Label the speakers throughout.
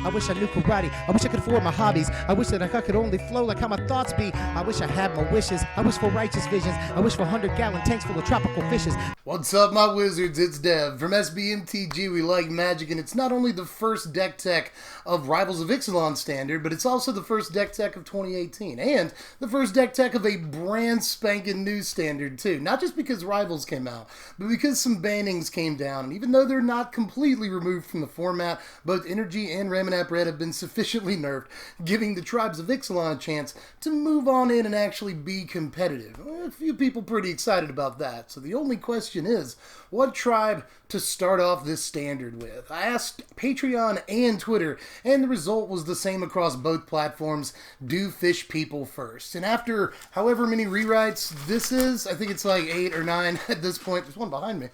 Speaker 1: I wish I knew karate. I wish I could afford my hobbies. I wish that I could only flow like how my thoughts be. I wish I had my wishes. I wish for righteous visions. I wish for 100-gallon tanks full of tropical fishes.
Speaker 2: What's up, my wizards? It's Dev. From Mtg, we like magic, and it's not only the first deck tech of Rivals of Ixalan standard, but it's also the first deck tech of 2018, and the first deck tech of a brand spanking new standard, too. Not just because Rivals came out, but because some bannings came down, and even though they're not completely removed from the format, both Energy and Ramanap Red have been sufficiently nerfed, giving the Tribes of Ixalan a chance to move on in and actually be competitive. A few people pretty excited about that, so the only question is, what tribe to start off this standard with? I asked Patreon and Twitter, and the result was the same across both platforms: do fish people first. And after however many rewrites this is, I think it's like 8 or 9 at this point. There's one behind me.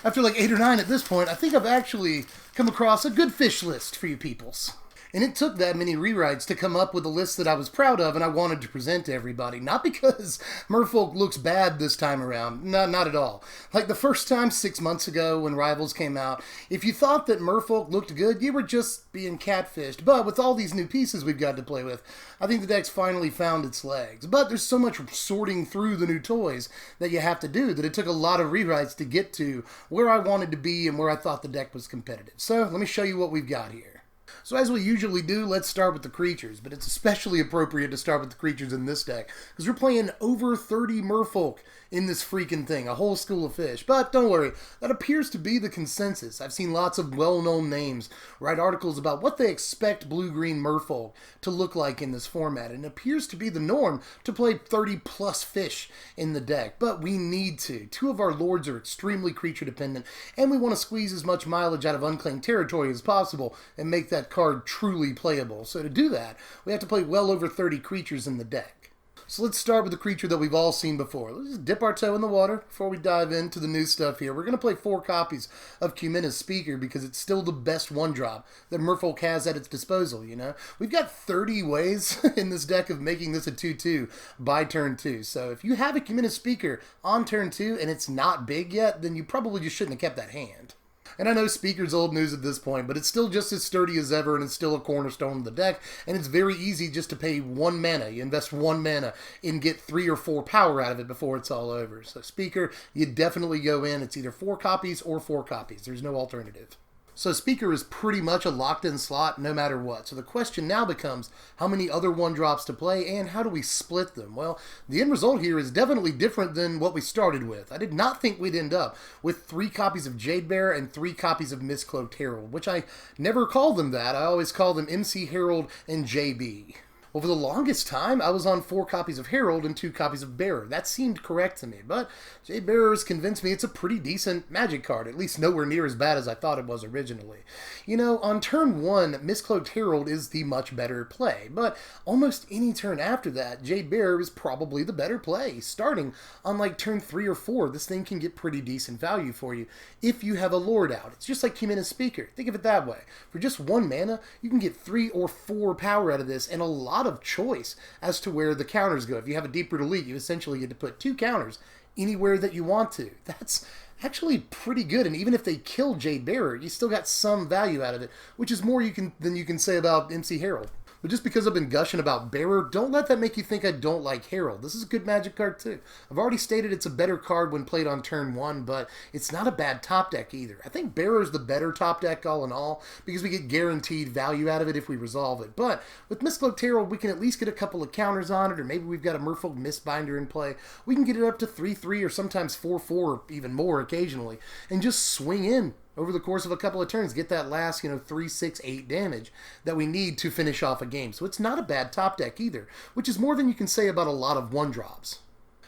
Speaker 2: After like 8 or 9 at this point, I think I've actually come across a good fish list for you peoples. And it took that many rewrites to come up with a list that I was proud of and I wanted to present to everybody. Not because Merfolk looks bad this time around. No, not at all. Like the first time 6 months ago when Rivals came out, if you thought that Merfolk looked good, you were just being catfished. But with all these new pieces we've got to play with, I think the deck's finally found its legs. But there's so much sorting through the new toys that you have to do that it took a lot of rewrites to get to where I wanted to be and where I thought the deck was competitive. So let me show you what we've got here. So as we usually do, let's start with the creatures, but it's especially appropriate to start with the creatures in this deck, because we're playing over 30 Merfolk in this freaking thing, a whole school of fish. But don't worry, that appears to be the consensus. I've seen lots of well-known names write articles about what they expect blue-green Merfolk to look like in this format, and it appears to be the norm to play 30-plus fish in the deck, but we need to. 2 of our lords are extremely creature-dependent, and we want to squeeze as much mileage out of unclaimed territory as possible and make that card truly playable. So to do that, we have to play well over 30 creatures in the deck. So let's start with the creature that we've all seen before. Let's just dip our toe in the water before we dive into the new stuff here. We're going to play 4 copies of Cumina's Speaker because it's still the best 1-drop that Merfolk has at its disposal, you know? We've got 30 ways in this deck of making this a 2-2 by turn 2. So if you have a Cumina's Speaker on turn 2 and it's not big yet, then you probably just shouldn't have kept that hand. And I know Speaker's old news at this point, but it's still just as sturdy as ever, and it's still a cornerstone of the deck, and it's very easy just to pay 1 mana. You invest 1 mana and get 3 or 4 power out of it before it's all over. So Speaker, you definitely go in. It's either 4 copies or 4 copies. There's no alternative. So Speaker is pretty much a locked-in slot no matter what. So the question now becomes how many other 1-drops to play and how do we split them? Well, the end result here is definitely different than what we started with. I did not think we'd end up with 3 copies of Jadebearer and 3 copies of Mistcloaked Herald, which I never call them that. I always call them MC Herald and JB. Well, for the longest time, I was on 4 copies of Herald and 2 copies of Bearer. That seemed correct to me, but Jadebearer has convinced me it's a pretty decent magic card, at least nowhere near as bad as I thought it was originally. You know, on turn 1, Mistcloaked Herald is the much better play, but almost any turn after that, Jadebearer is probably the better play. Starting on like turn 3 or 4, this thing can get pretty decent value for you if you have a Lord out. It's just like Cumina's Speaker. Think of it that way. For just 1 mana, you can get 3 or 4 power out of this and a lot of choice as to where the counters go. If you have a Deep Root Elite, you essentially get to put 2 counters anywhere that you want to. That's actually pretty good, and even if they kill Jadebearer, you still got some value out of it, which is more than you can say about MC Herald. But just because I've been gushing about Bearer, don't let that make you think I don't like Herald. This is a good magic card too. I've already stated it's a better card when played on turn 1, but it's not a bad top deck either. I think Bearer is the better top deck all in all, because we get guaranteed value out of it if we resolve it. But with Mistcloaked Herald, we can at least get a couple of counters on it, or maybe we've got a Merfolk Mistbinder in play. We can get it up to 3-3 or sometimes 4-4 or even more occasionally, and just swing in over the course of a couple of turns, get that last, 3, 6, 8 damage that we need to finish off a game. So it's not a bad top deck either, which is more than you can say about a lot of 1-drops.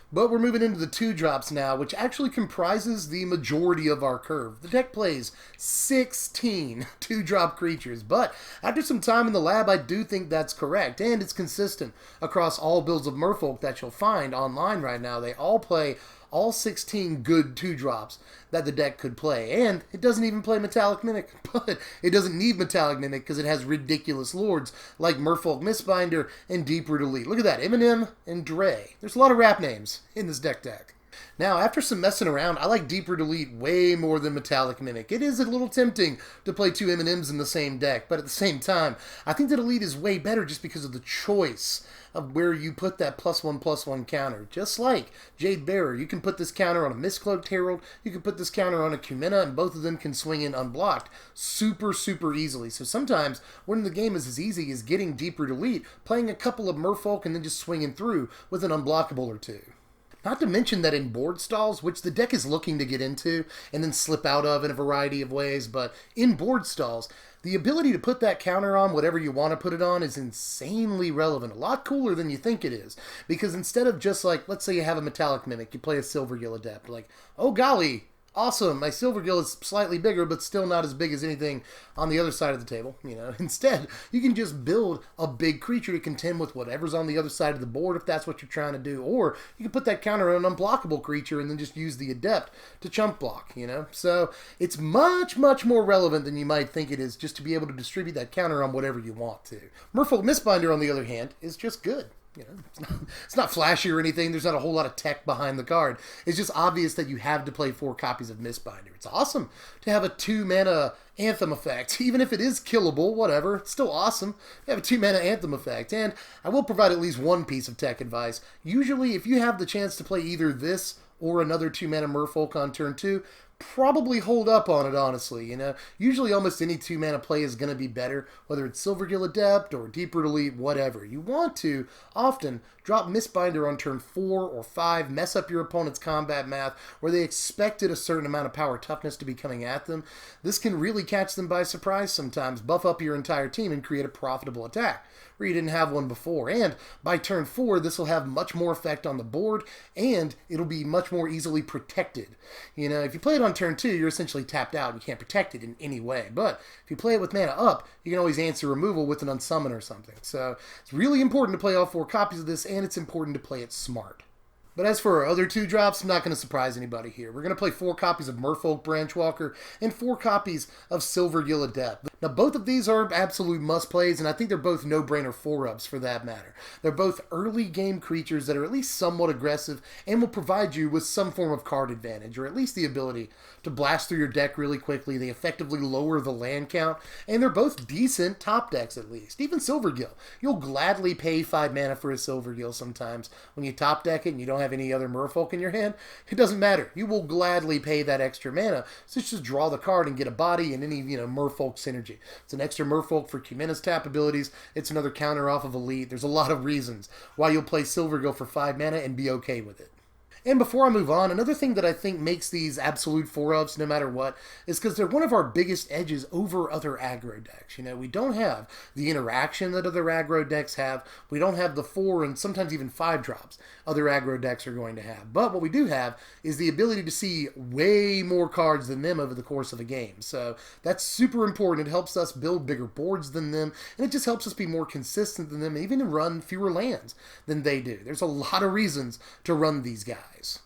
Speaker 2: But we're moving into the 2-drops now, which actually comprises the majority of our curve. The deck plays 16 2-drop creatures, but after some time in the lab, I do think that's correct, and it's consistent across all builds of Merfolk that you'll find online right now. They all play all 16 good 2-drops that the deck could play. And it doesn't even play Metallic Mimic, but it doesn't need Metallic Mimic because it has ridiculous lords like Merfolk Mistbinder and Deep Root Elite. Look at that, Eminem and Dre. There's a lot of rap names in this deck. Now, after some messing around, I like Deeper Delete way more than Metallic Mimic. It is a little tempting to play two M&Ms in the same deck, but at the same time, I think that Delete is way better just because of the choice of where you put that +1/+1 counter. Just like Jade Bearer, you can put this counter on a Mistcloaked Herald, you can put this counter on a Kumena, and both of them can swing in unblocked super, super easily. So sometimes, when the game is as easy as getting Deeper Delete, playing a couple of Merfolk and then just swinging through with an unblockable or two. Not to mention that in board stalls, which the deck is looking to get into and then slip out of in a variety of ways, but in board stalls, the ability to put that counter on whatever you want to put it on is insanely relevant. A lot cooler than you think it is. Because instead of just like, let's say you have a Metallic Mimic, you play a Silvergill Adept, like, oh golly, awesome, my Silvergill is slightly bigger, but still not as big as anything on the other side of the table. Instead, you can just build a big creature to contend with whatever's on the other side of the board if that's what you're trying to do. Or you can put that counter on an unblockable creature and then just use the Adept to chump block, So it's much, much more relevant than you might think it is just to be able to distribute that counter on whatever you want to. Merfolk Mistbinder, on the other hand, is just good. It's not flashy or anything. There's not a whole lot of tech behind the card. It's just obvious that you have to play 4 copies of Mistbinder. It's awesome to have a 2-mana Anthem effect. Even if it is killable, whatever, it's still awesome to have a 2-mana Anthem effect. And I will provide at least one piece of tech advice. Usually, if you have the chance to play either this or another 2-mana Merfolk on turn 2, probably hold up on it, honestly. Usually almost any 2-mana play is going to be better, whether it's Silvergill Adept or Deeper Delete, whatever. You want to often drop Mistbinder on turn 4 or 5, mess up your opponent's combat math where they expected a certain amount of power toughness to be coming at them. This can really catch them by surprise sometimes, buff up your entire team and create a profitable attack where you didn't have one before. And by turn 4, this will have much more effect on the board, and it'll be much more easily protected. If you play it on turn 2, you're essentially tapped out. You can't protect it in any way. But if you play it with mana up, you can always answer removal with an unsummon or something. So it's really important to play all 4 copies of this, and it's important to play it smart. But as for our other 2 drops, I'm not going to surprise anybody here. We're going to play 4 copies of Merfolk Branchwalker and 4 copies of Silvergill Adept. Now, both of these are absolute must-plays, and I think they're both no-brainer 4-ups for that matter. They're both early-game creatures that are at least somewhat aggressive and will provide you with some form of card advantage, or at least the ability to blast through your deck really quickly. They effectively lower the land count, and they're both decent top decks at least. Even Silvergill. You'll gladly pay 5 mana for a Silvergill sometimes. When you top deck it and you don't have any other Merfolk in your hand, it doesn't matter. You will gladly pay that extra mana, so just draw the card and get a body and any Merfolk synergy. It's an extra Merfolk for Kumena's tap abilities. It's another counter off of Elite. There's a lot of reasons why you'll play Silvergill for 5 mana and be okay with it. And before I move on, another thing that I think makes these absolute 4-ups no matter what is because they're one of our biggest edges over other aggro decks. We don't have the interaction that other aggro decks have. We don't have the 4 and sometimes even 5 drops other aggro decks are going to have. But what we do have is the ability to see way more cards than them over the course of a game. So that's super important. It helps us build bigger boards than them, and it just helps us be more consistent than them, and even run fewer lands than they do. There's a lot of reasons to run these guys.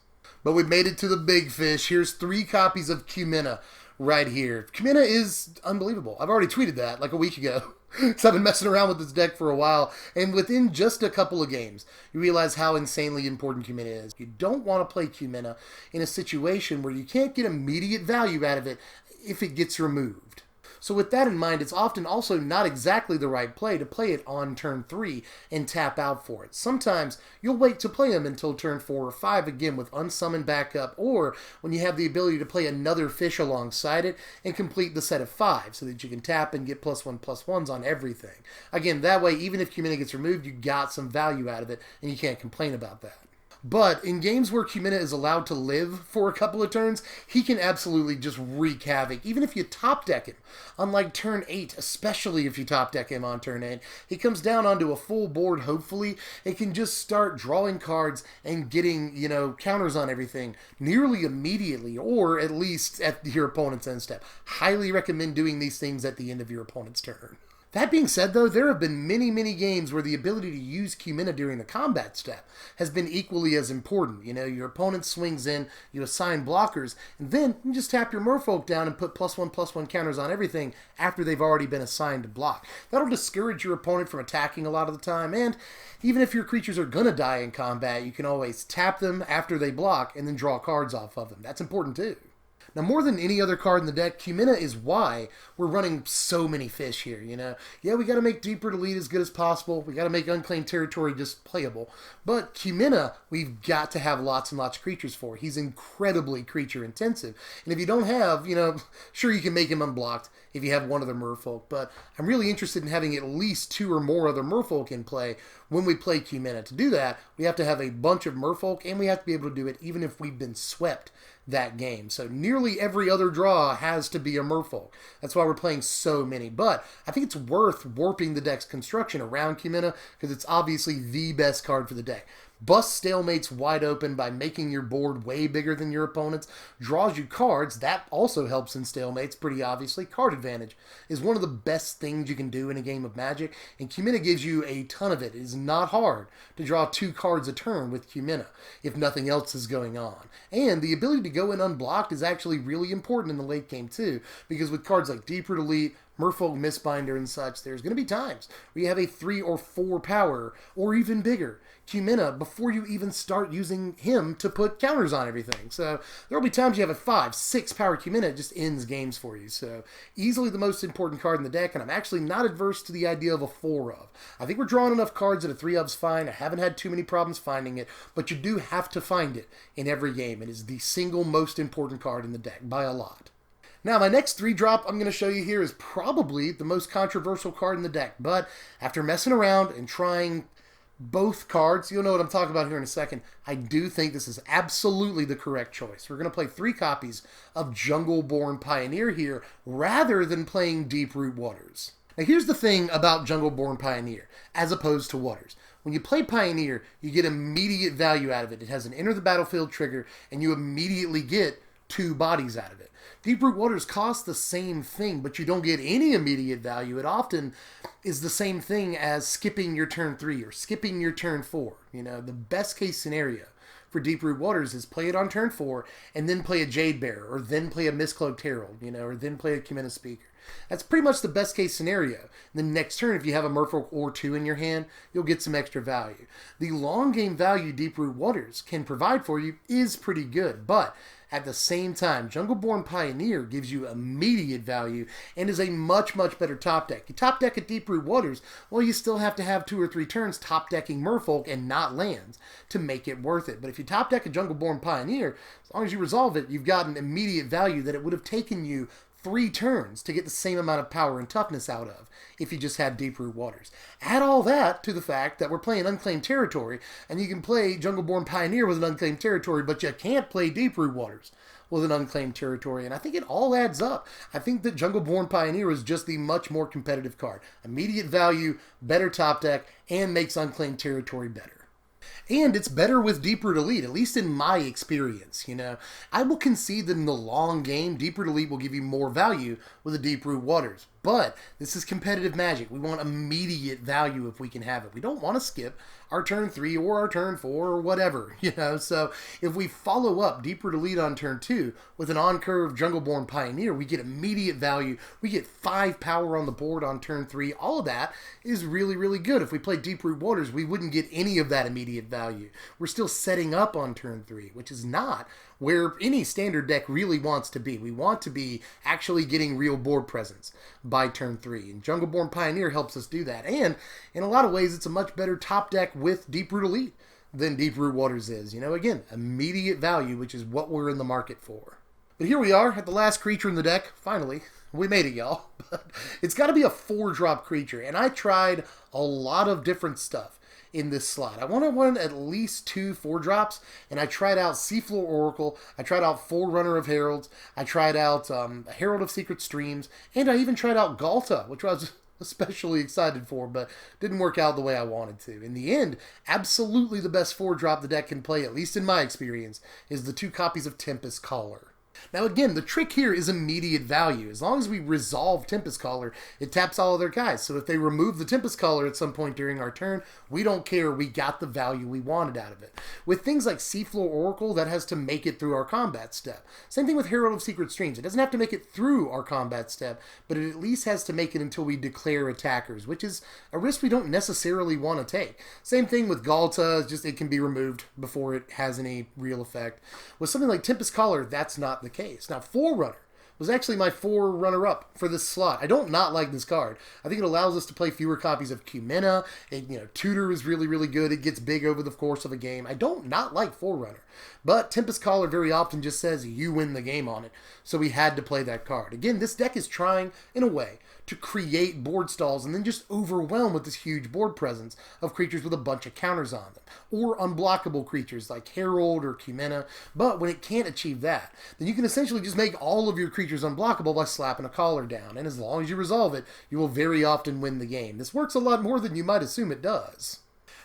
Speaker 2: But we've made it to the big fish. Here's 3 copies of Kumena right here. Kumena is unbelievable. I've already tweeted that like a week ago. So I've been messing around with this deck for a while, and within just a couple of games, you realize how insanely important Kumena is. You don't want to play Kumena in a situation where you can't get immediate value out of it if it gets removed. So with that in mind, it's often also not exactly the right play to play it on turn 3 and tap out for it. Sometimes you'll wait to play them until turn 4 or 5 again with unsummoned backup, or when you have the ability to play another fish alongside it and complete the set of 5 so that you can tap and get +1/+1s on everything. Again, that way, even if Kumena gets removed, you got some value out of it and you can't complain about that. But in games where Kumena is allowed to live for a couple of turns, he can absolutely just wreak havoc, even if you top deck him. Unlike turn 8, especially if you top deck him on turn 8, he comes down onto a full board, hopefully, and can just start drawing cards and getting, counters on everything nearly immediately, or at least at your opponent's end step. Highly recommend doing these things at the end of your opponent's turn. That being said, though, there have been many games where the ability to use Cumina during the combat step has been equally as important. You know, your opponent swings in, you assign blockers, and then you just tap your Merfolk down and put +1/+1 counters on everything after they've already been assigned to block. That'll discourage your opponent from attacking a lot of the time, and even if your creatures are going to die in combat, you can always tap them after they block and then draw cards off of them. That's important too. Now, more than any other card in the deck, Cumina is why we're running so many fish here, you know? Yeah, we got to make Deeper Delete as good as possible. We got to make Unclaimed Territory just playable. But Cumina, we've got to have lots and lots of creatures for. He's incredibly creature intensive. And if you don't have, you know, sure, you can make him unblocked if you have one other Merfolk, but I'm really interested in having at least 2 or more other Merfolk in play when we play Cumina. To do that, we have to have a bunch of Merfolk, and we have to be able to do it even if we've been swept that game. So nearly every other draw has to be a Merfolk. That's why we're playing so many. But I think it's worth warping the deck's construction around Cumina because it's obviously the best card for the deck. Bust stalemates wide open by making your board way bigger than your opponent's. Draws you cards. That also helps in stalemates, pretty obviously. Card advantage is one of the best things you can do in a game of Magic, and Cumina gives you a ton of it. It is not hard to draw 2 cards a turn with Cumina if nothing else is going on. And the ability to go in unblocked is actually really important in the late game too, because with cards like Deeper Delete, Merfolk Mistbinder and such, there's going to be times where you have a 3 or 4 power, or even bigger, Cumina before you even start using him to put counters on everything. So there will be times you have a 5, 6 power Cumina, it just ends games for you. So easily the most important card in the deck, and I'm actually not adverse to the idea of a 4 of. I think we're drawing enough cards that a 3 of's fine. I haven't had too many problems finding it, but you do have to find it in every game. It is the single most important card in the deck by a lot. Now, my next 3-drop I'm going to show you here is probably the most controversial card in the deck, but after messing around and trying both cards, you'll know what I'm talking about here in a second, I do think this is absolutely the correct choice. We're going to play 3 copies of Jungleborn Pioneer here, rather than playing Deeproot Waters. Now, here's the thing about Jungleborn Pioneer, as opposed to Waters. When you play Pioneer, you get immediate value out of it. It has an Enter the Battlefield trigger, and you immediately get 2 bodies out of it. Deeproot Waters costs the same thing, but you don't get any immediate value. It often is the same thing as skipping your turn 3 or skipping your turn 4. You know, the best case scenario for Deeproot Waters is play it on turn 4 and then play a Jade Bearer, or then play a Mistcloaked Herald, you know, or then play a Cumina Speaker. That's pretty much the best case scenario. The next turn, if you have a Merfolk or 2 in your hand, you'll get some extra value. The long game value Deeproot Waters can provide for you is pretty good, but at the same time, Jungleborn Pioneer gives you immediate value and is a much better top deck. You top deck at Deeproot Waters, well, you still have to have 2 or 3 turns top decking Merfolk and not lands to make it worth it. But if you top deck a Jungleborn Pioneer, as long as you resolve it, you've got an immediate value that it would have taken you 3 turns to get the same amount of power and toughness out of if you just had Deeproot Waters. Add all that to the fact that we're playing Unclaimed Territory, and you can play Jungleborn Pioneer with an Unclaimed Territory, but you can't play Deeproot Waters with an Unclaimed Territory, and I think it all adds up. I think that Jungleborn Pioneer is just the much more competitive card. Immediate value, better top deck, and makes Unclaimed Territory better. And it's better with Deeproot Elite, at least in my experience, you know. I will concede that in the long game, Deeproot Elite will give you more value with the Deeproot Waters. But this is competitive Magic. We want immediate value if we can have it. We don't want to skip our turn 3 or our turn 4 or whatever, you know. So if we follow up Deeproot Elite on turn 2 with an on-curve Jungleborn Pioneer, we get immediate value. We get 5 power on the board on turn 3. All of that is really good. If we play Deeproot Waters, we wouldn't get any of that immediate value. We're still setting up on turn 3, which is not where any standard deck really wants to be. We want to be actually getting real board presence by turn 3, and Jungleborn Pioneer helps us do that. And in a lot of ways, it's a much better top deck with Deeproot Elite than Deeproot Waters is. You know, again, immediate value, which is what we're in the market for. But here we are at the last creature in the deck. Finally, we made it, y'all. But it's got to be a 4-drop creature, and I tried a lot of different stuff in this slot. I wanted at least 2 4-drops, and I tried out Seafloor Oracle, I tried out Forerunner of Heralds, I tried out Herald of Secret Streams, and I even tried out Galta, which I was especially excited for, but didn't work out the way I wanted to. In the end, absolutely the best 4-drop the deck can play, at least in my experience, is the 2 copies of Tempest Caller. Now again, the trick here is immediate value. As long as we resolve Tempest Caller, it taps all of their guys. So if they remove the Tempest Caller at some point during our turn, we don't care. We got the value we wanted out of it. With things like Seafloor Oracle, that has to make it through our combat step. Same thing with Herald of Secret Streams. It doesn't have to make it through our combat step, but it at least has to make it until we declare attackers, which is a risk we don't necessarily want to take. Same thing with Galta, just it can be removed before it has any real effect. With something like Tempest Caller, that's not the case. Now, Forerunner was actually my runner-up for this slot. I don't not like this card. I think it allows us to play fewer copies of Cumena. Tutor is really, really good. It gets big over the course of a game. I don't not like Forerunner. But Tempest Caller very often just says you win the game on it. So we had to play that card. Again, this deck is trying, in a way, to create board stalls and then just overwhelm with this huge board presence of creatures with a bunch of counters on them. Or unblockable creatures like Herald or Cumena. But when it can't achieve that, then you can essentially just make all of your creatures unblockable by slapping a collar down. And as long as you resolve it, you will very often win the game. This works a lot more than you might assume it does.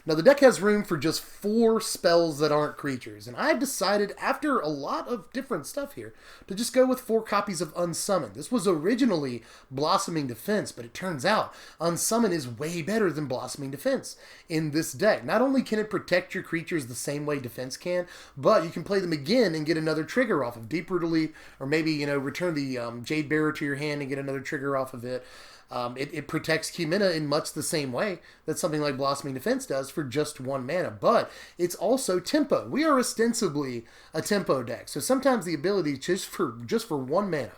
Speaker 2: Now, the deck has room for just 4 spells that aren't creatures, and I've decided, after a lot of different stuff here, to just go with 4 copies of Unsummon. This was originally Blossoming Defense, but it turns out Unsummon is way better than Blossoming Defense in this deck. Not only can it protect your creatures the same way Defense can, but you can play them again and get another trigger off of Deep Root Elite, or maybe, return the Jade Bearer to your hand and get another trigger off of it. It protects Cumena in much the same way that something like Blossoming Defense does for just 1 mana, but it's also tempo. We are ostensibly a tempo deck, so sometimes the ability just for 1 mana,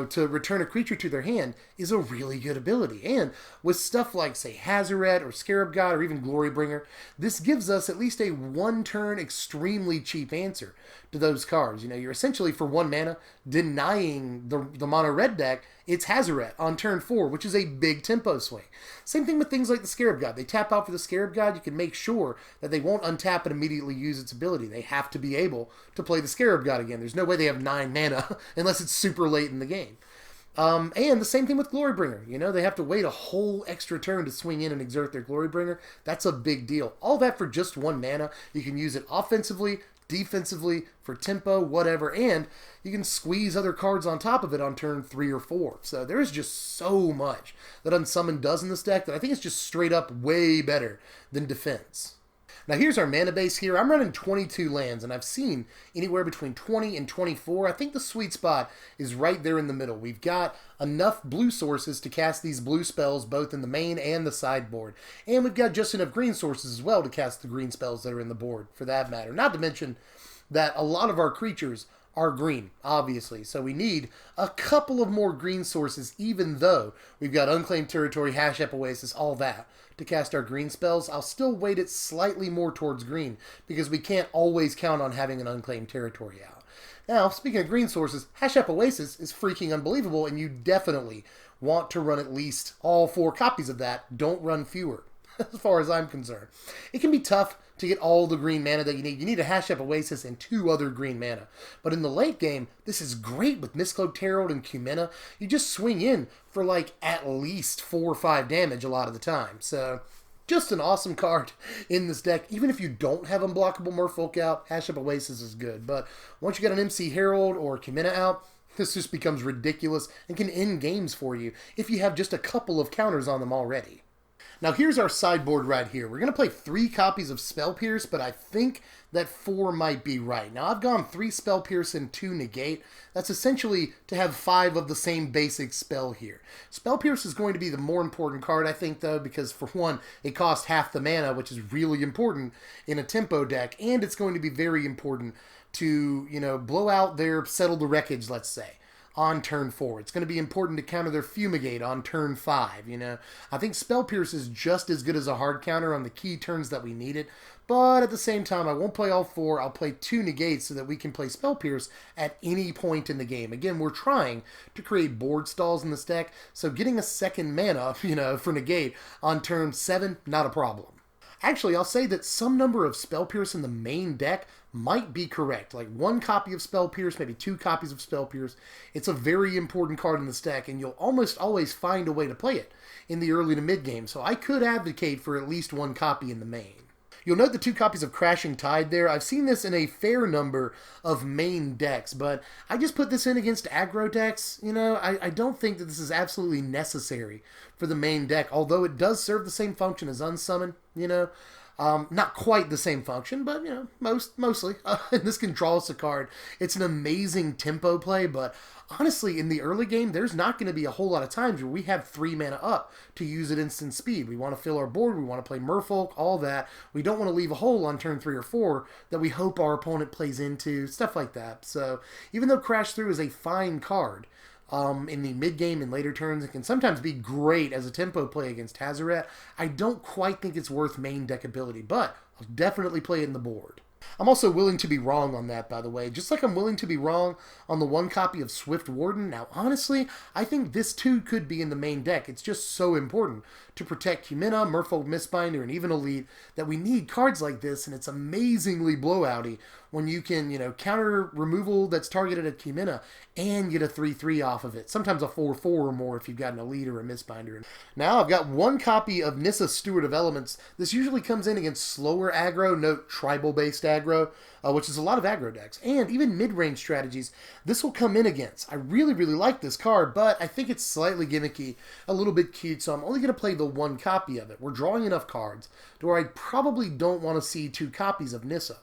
Speaker 2: to return a creature to their hand is a really good ability. And with stuff like, say, Hazoret or Scarab God or even Glorybringer, this gives us at least a 1-turn extremely cheap answer to those cards. You're essentially, for 1 mana, denying the mono red deck its Hazoret on turn 4, which is a big tempo swing. Same thing with things like the Scarab God. They tap out for the Scarab God, you can make sure that they won't untap and immediately use its ability. They have to be able to play the Scarab God again. There's no way they have 9 mana unless it's super late in the game. And the same thing with Glorybringer. They have to wait a whole extra turn to swing in and exert their Glorybringer. That's a big deal. All that for just 1 mana. You can use it offensively, defensively, for tempo, whatever, and you can squeeze other cards on top of it on turn 3 or 4. So there is just so much that Unsummon does in this deck that I think it's just straight up way better than Defense. Now here's our mana base here. I'm running 22 lands, and I've seen anywhere between 20 and 24. I think the sweet spot is right there in the middle. We've got enough blue sources to cast these blue spells both in the main and the sideboard. And we've got just enough green sources as well to cast the green spells that are in the board, for that matter. Not to mention that a lot of our creatures are green, obviously. So we need a couple of more green sources, even though we've got Unclaimed Territory, Hashep Oasis, all that, to cast our green spells. I'll still weight it slightly more towards green, because we can't always count on having an Unclaimed Territory out. Now, speaking of green sources, Hashep Oasis is freaking unbelievable, and you definitely want to run at least all 4 copies of that. Don't run fewer, as far as I'm concerned. It can be tough to get all the green mana that you need. You need a Hashep Oasis and 2 other green mana. But in the late game, this is great with Mistcloaked Herald and Cumena. You just swing in for at least 4 or 5 damage a lot of the time. So, just an awesome card in this deck. Even if you don't have unblockable Merfolk out, Hashep Oasis is good. But once you get an MC Herald or Cumena out, this just becomes ridiculous and can end games for you if you have just a couple of counters on them already. Now here's our sideboard right here. We're going to play 3 copies of Spell Pierce, but I think that 4 might be right. Now I've gone 3 Spell Pierce and 2 Negate. That's essentially to have 5 of the same basic spell here. Spell Pierce is going to be the more important card, I think, though, because for one, it costs half the mana, which is really important in a tempo deck, and it's going to be very important to, blow out their Settle the Wreckage, let's say, on turn 4. It's going to be important to counter their Fumigate on turn 5, I think Spell Pierce is just as good as a hard counter on the key turns that we need it, but at the same time, I won't play all 4. I'll play 2 Negates so that we can play Spell Pierce at any point in the game. Again, we're trying to create board stalls in this deck, so getting a second mana, for Negate on turn 7, not a problem. Actually, I'll say that some number of Spell Pierce in the main deck might be correct. Like 1 copy of Spell Pierce, maybe 2 copies of Spell Pierce. It's a very important card in this deck, and you'll almost always find a way to play it in the early to mid game. So I could advocate for at least 1 copy in the main. You'll note the 2 copies of Crashing Tide there. I've seen this in a fair number of main decks, but I just put this in against aggro decks. You know, I don't think that this is absolutely necessary for the main deck, although it does serve the same function as Unsummon, you know. Not quite the same function, but, you know, mostly. And this can draw us a card. It's an amazing tempo play, but honestly, in the early game, there's not going to be a whole lot of times where we have 3 mana up to use at instant speed. We want to fill our board, we want to play Merfolk, all that. We don't want to leave a hole on turn 3 or 4 that we hope our opponent plays into, stuff like that. So, even though Crash Through is a fine card, in the mid-game and later turns, it can sometimes be great as a tempo play against Hazoret. I don't quite think it's worth main deck ability, but I'll definitely play it in the board. I'm also willing to be wrong on that, by the way, just like I'm willing to be wrong on the 1 copy of Swift Warden. Now, honestly, I think this too could be in the main deck. It's just so important to protect Humina, Merfolk Mistbinder, and even Elite that we need cards like this, and it's amazingly blowouty when you can, you know, counter removal that's targeted at Humina and get a 3/3 off of it. Sometimes a 4/4 or more if you've got an Elite or a Mistbinder. Now, I've got 1 copy of Nissa, Steward of Elements. This usually comes in against slower aggro, note tribal-based aggro, which is a lot of aggro decks, and even mid-range strategies. This will come in against. I really, really like this card, but I think it's slightly gimmicky, a little bit cute, so I'm only going to play the 1 copy of it. We're drawing enough cards to where I probably don't want to see 2 copies of Nissa.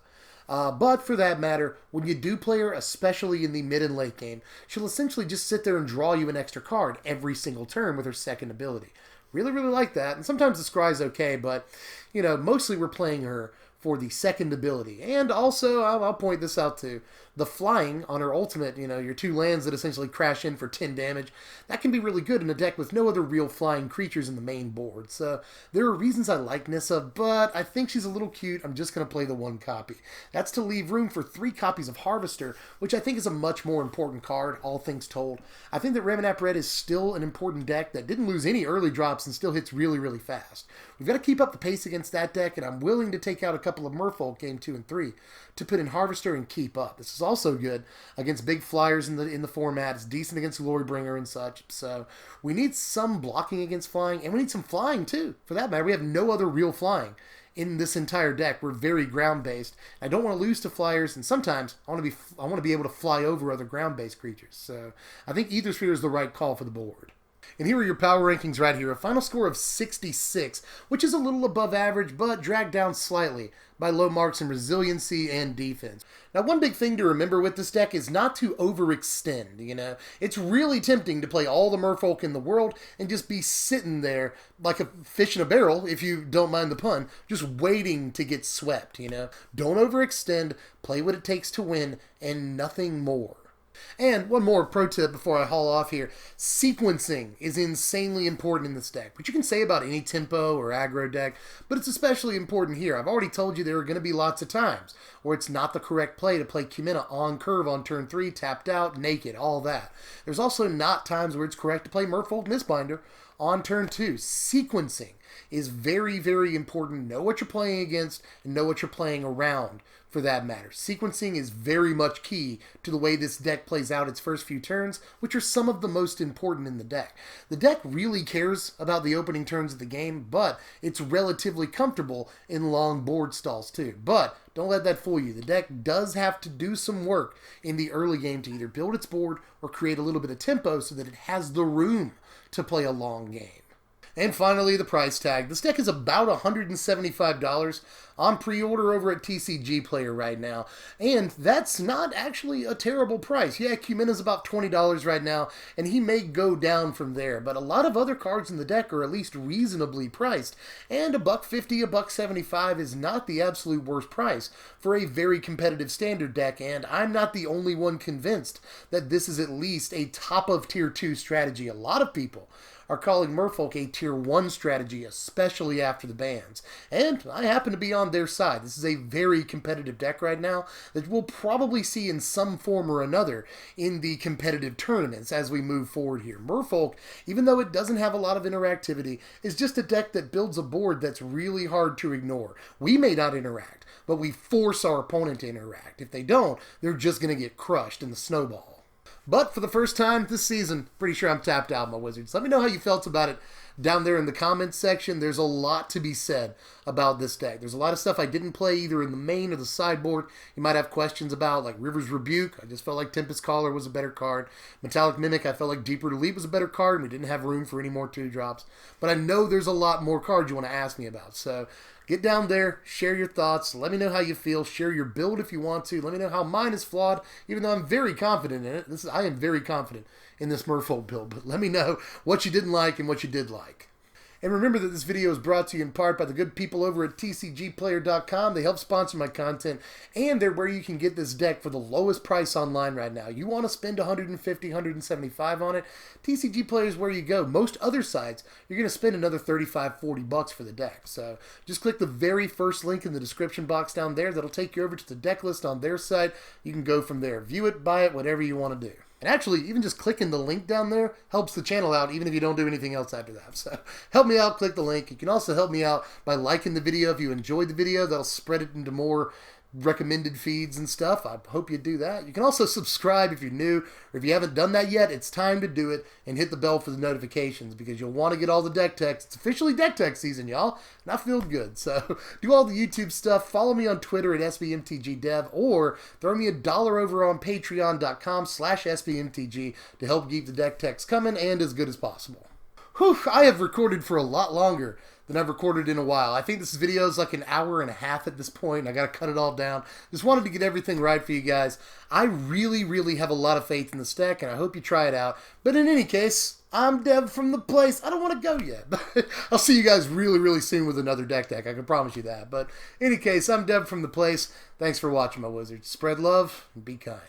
Speaker 2: But for that matter, when you do play her, especially in the mid and late game, she'll essentially just sit there and draw you an extra card every single turn with her second ability. Really, really like that. And sometimes the scry's okay, but, you know, mostly we're playing her for the second ability. And also, I'll point this out too, the flying on her ultimate, you know, your 2 lands that essentially crash in for 10 damage, that can be really good in a deck with no other real flying creatures in the main board. So there are reasons I like Nissa, but I think she's a little cute. I'm just going to play the 1 copy. That's to leave room for 3 copies of Harvester, which I think is a much more important card, all things told. I think that Ramanap Red is still an important deck that didn't lose any early drops and still hits really, really fast. We've got to keep up the pace against that deck, and I'm willing to take out a couple of Merfolk game 2 and 3 to put in Harvester and keep up. This is also good against big flyers in the format. It's decent against Glorybringer and such. So we need some blocking against flying, and we need some flying too. For that matter, we have no other real flying in this entire deck. We're very ground-based. I don't want to lose to flyers, and sometimes I want to be able to fly over other ground-based creatures. So I think Ether Sphere is the right call for the board. And here are your power rankings right here. A final score of 66, which is a little above average, but dragged down slightly by low marks in resiliency and defense. Now, one big thing to remember with this deck is not to overextend, you know. It's really tempting to play all the Merfolk in the world and just be sitting there like a fish in a barrel, if you don't mind the pun, just waiting to get swept, you know. Don't overextend, play what it takes to win, and nothing more. And one more pro tip before I haul off here. Sequencing is insanely important in this deck, which you can say about any tempo or aggro deck, but it's especially important here. I've already told you there are going to be lots of times where it's not the correct play to play Kumina on curve on turn 3, tapped out, naked, all that. There's also not times where it's correct to play Merfolk Mistbinder on turn 2. Sequencing is very, very important. Know what you're playing against and know what you're playing around, for that matter. Sequencing is very much key to the way this deck plays out its first few turns, which are some of the most important in the deck. The deck really cares about the opening turns of the game, but it's relatively comfortable in long board stalls too. But don't let that fool you. The deck does have to do some work in the early game to either build its board or create a little bit of tempo so that it has the room to play a long game. And finally, the price tag. This deck is about $175 on pre-order over at TCG Player right now. And that's not actually a terrible price. Yeah, Kumina's about $20 right now, and he may go down from there. But a lot of other cards in the deck are at least reasonably priced. And $150, $175 is not the absolute worst price for a very competitive standard deck. And I'm not the only one convinced that this is at least a top of tier 2 strategy. A lot of people are calling Merfolk a tier 1 strategy, especially after the bans. And I happen to be on their side. This is a very competitive deck right now that we'll probably see in some form or another in the competitive tournaments as we move forward here. Merfolk, even though it doesn't have a lot of interactivity, is just a deck that builds a board that's really hard to ignore. We may not interact, but we force our opponent to interact. If they don't, they're just going to get crushed in the snowball. But for the first time this season, pretty sure I'm tapped out, my Wizards. Let me know how you felt about it down there in the comments section. There's a lot to be said about this deck. There's a lot of stuff I didn't play either in the main or the sideboard. You might have questions about, like River's Rebuke. I just felt like Tempest Caller was a better card. Metallic Mimic, I felt like Deeper Delete was a better card, and we didn't have room for any more 2-drops. But I know there's a lot more cards you want to ask me about, so get down there, share your thoughts, let me know how you feel, share your build if you want to, let me know how mine is flawed, even though I'm very confident in it. I am very confident in this Merfolk build, but let me know what you didn't like and what you did like. And remember that this video is brought to you in part by the good people over at TCGplayer.com. They help sponsor my content, and they're where you can get this deck for the lowest price online right now. You want to spend $150, $175 on it, TCG Player is where you go. Most other sites, you're going to spend another $35, $40 for the deck. So just click the very first link in the description box down there. That'll take you over to the deck list on their site. You can go from there. View it, buy it, whatever you want to do. And actually, even just clicking the link down there helps the channel out, even if you don't do anything else after that. So help me out, click the link. You can also help me out by liking the video. If you enjoyed the video, that'll spread it into more recommended feeds and stuff. I hope you do that. You can also subscribe if you're new, or if you haven't done that yet, it's time to do it and hit the bell for the notifications, because you'll want to get all the deck techs. It's officially deck tech season, y'all, and I feel good. So do all the YouTube stuff. Follow me on Twitter at SBMTGDev, or throw me $1 over on patreon.com/SBMTG to help keep the deck techs coming and as good as possible. Whew, I have recorded for a lot longer than I've recorded in a while. I think this video is like 1.5 hours at this point, and I got to cut it all down. Just wanted to get everything right for you guys. I really, really have a lot of faith in this deck, and I hope you try it out. But in any case, I'm Dev from the place. I don't want to go yet, but I'll see you guys really, really soon with another deck tech. I can promise you that. But in any case, I'm Dev from the place. Thanks for watching, my wizards. Spread love and be kind.